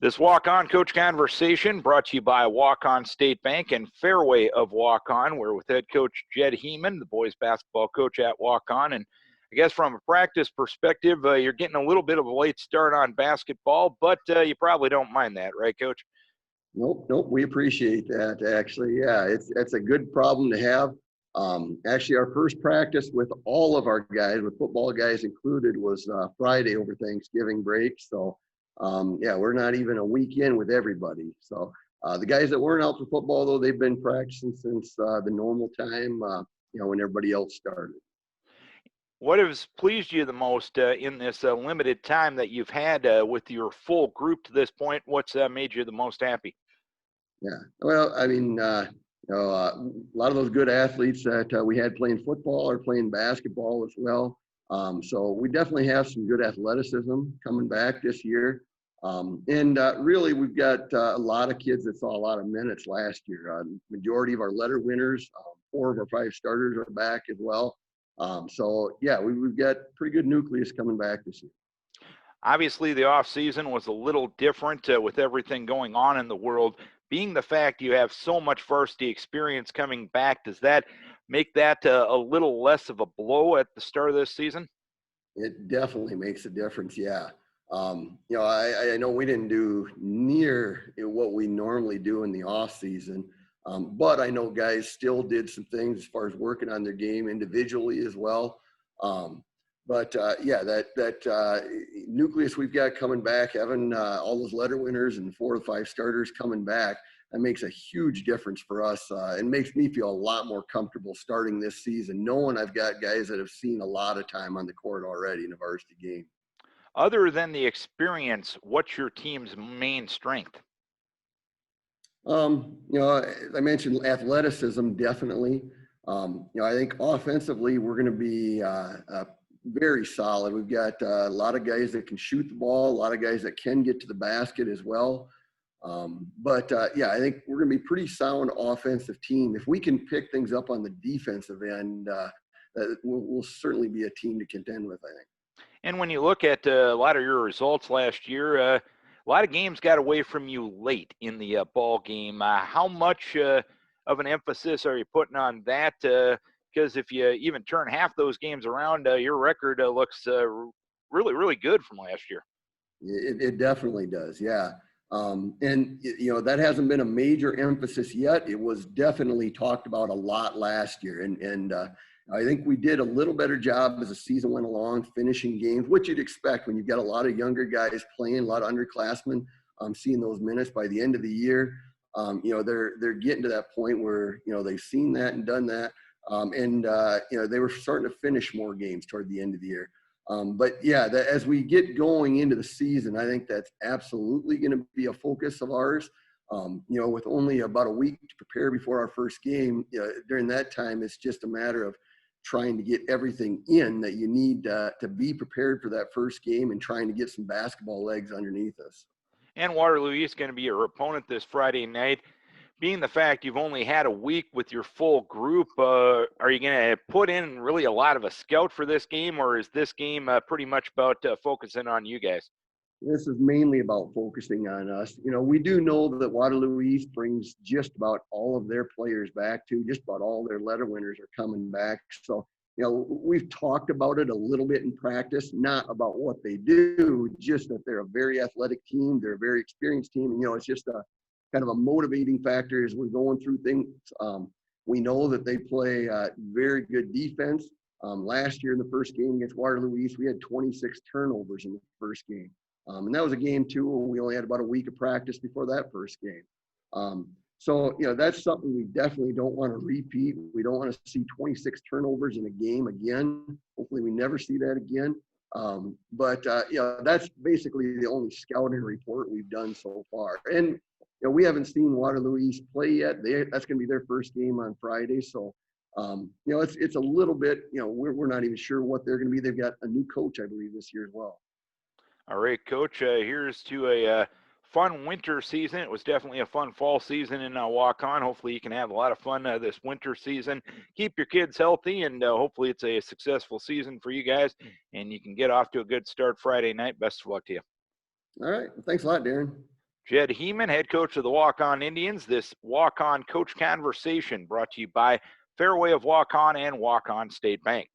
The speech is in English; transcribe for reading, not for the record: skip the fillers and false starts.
This Walk-On Coach Conversation brought to you by Waukon State Bank and Fareway of Waukon. We're with head coach Jed Hemann, the boys basketball coach at Waukon. And I guess from a practice perspective, you're getting a little bit of a late start on basketball, but you probably don't mind that, right, Coach? Nope. We appreciate that. Actually, yeah, it's a good problem to have. Actually, our first practice with all of our guys, with football guys included, was Friday over Thanksgiving break. So, yeah, we're not even a week in with everybody. So, the guys that weren't out for football, though, they've been practicing since the normal time, when everybody else started. What has pleased you the most in this limited time that you've had with your full group to this point? What's made you the most happy? Yeah. Well, I mean, a lot of those good athletes that we had playing football are playing basketball as well. So we definitely have some good athleticism coming back this year. And really, we've got a lot of kids that saw a lot of minutes last year. Majority of our letter winners, 4 of our 5 starters are back as well. So, yeah, we've got pretty good nucleus coming back this year. Obviously, the off season was a little different with everything going on in the world. Being the fact you have so much varsity experience coming back, does that make that a little less of a blow at the start of this season? It definitely makes a difference, yeah. I know we didn't do near what we normally do in the off season, but I know guys still did some things as far as working on their game individually as well. Yeah, that nucleus we've got coming back, having all those letter winners and 4 or 5 starters coming back, that makes a huge difference for us. It makes me feel a lot more comfortable starting this season, knowing I've got guys that have seen a lot of time on the court already in a varsity game. Other than the experience, what's your team's main strength? I mentioned athleticism, definitely. I think offensively, we're going to be very solid. We've got a lot of guys that can shoot the ball, a lot of guys that can get to the basket as well. Yeah, I think we're going to be pretty sound offensive team. If we can pick things up on the defensive end, we'll certainly be a team to contend with, I think. And when you look at a lot of your results last year, a lot of games got away from you late in the ball game. How much of an emphasis are you putting on that? Because if you even turn half those games around, your record looks really, really good from last year. It definitely does, yeah. That hasn't been a major emphasis yet. It was definitely talked about a lot last year. And I think we did a little better job as the season went along, finishing games, which you'd expect when you've got a lot of younger guys playing, a lot of underclassmen, seeing those minutes by the end of the year. They're getting to that point where, they've seen that and done that. They were starting to finish more games toward the end of the year. Yeah, as we get going into the season, I think that's absolutely going to be a focus of ours. With only about a week to prepare before our first game, during that time, it's just a matter of trying to get everything in that you need to be prepared for that first game and trying to get some basketball legs underneath us. And Waterloo is going to be your opponent this Friday night. Being the fact you've only had a week with your full group, are you going to put in really a lot of a scout for this game, or is this game pretty much about focusing on you guys? This is mainly about focusing on us. We do know that Waterloo East brings just about all of their players back too. Just about all their letter winners are coming back. So, we've talked about it a little bit in practice, not about what they do, just that they're a very athletic team. They're a very experienced team. And, it's just a kind of a motivating factor as we're going through things. We know that they play very good defense. Last year in the first game against Waterloo East, we had 26 turnovers in the first game. And that was a game too where we only had about a week of practice before that first game. That's something we definitely don't want to repeat. We don't want to see 26 turnovers in a game again. Hopefully we never see that again. That's basically the only scouting report we've done so far. And we haven't seen Waterloo East play yet. That's going to be their first game on Friday. So, it's a little bit, we're not even sure what they're going to be. They've got a new coach, I believe, this year as well. All right, Coach, here's to a fun winter season. It was definitely a fun fall season in Waukon. Hopefully you can have a lot of fun this winter season. Keep your kids healthy, and hopefully it's a successful season for you guys, and you can get off to a good start Friday night. Best of luck to you. All right. Well, thanks a lot, Darren. Jed Hemann, head coach of the Waukon Indians. This Waukon Coach Conversation brought to you by Fairway of Waukon and Waukon State Bank.